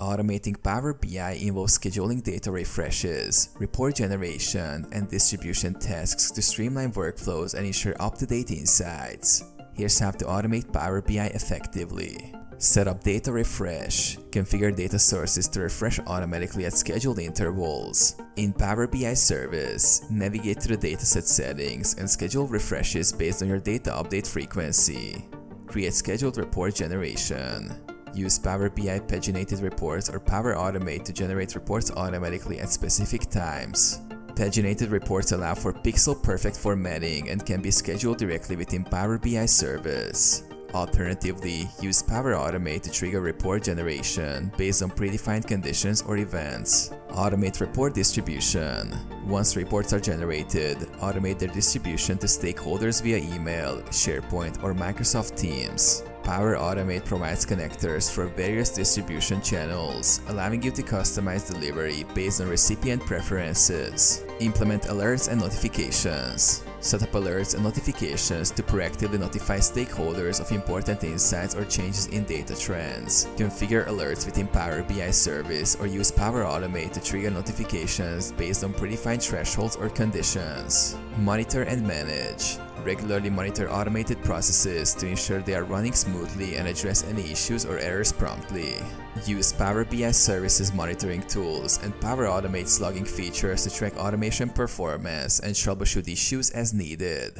Automating Power BI involves scheduling data refreshes, report generation, and distribution tasks to streamline workflows and ensure up-to-date insights. Here's how to automate Power BI effectively. Set up data refresh. Configure data sources to refresh automatically at scheduled intervals. In Power BI service, navigate to the dataset settings and schedule refreshes based on your data update frequency. Create scheduled report generation. Use Power BI paginated reports or Power Automate to generate reports automatically at specific times. Paginated reports allow for pixel-perfect formatting and can be scheduled directly within Power BI service. Alternatively, use Power Automate to trigger report generation based on predefined conditions or events. Automate report distribution. Once reports are generated, automate their distribution to stakeholders via email, SharePoint, or Microsoft Teams. Power Automate provides connectors for various distribution channels, allowing you to customize delivery based on recipient preferences. Implement alerts and notifications. Set up alerts and notifications to proactively notify stakeholders of important insights or changes in data trends. Configure alerts within Power BI service or use Power Automate to trigger notifications based on predefined thresholds or conditions. Monitor and manage. Regularly monitor automated processes to ensure they are running smoothly and address any issues or errors promptly. Use Power BI services monitoring tools and Power Automate's logging features to track automation performance and troubleshoot issues as needed.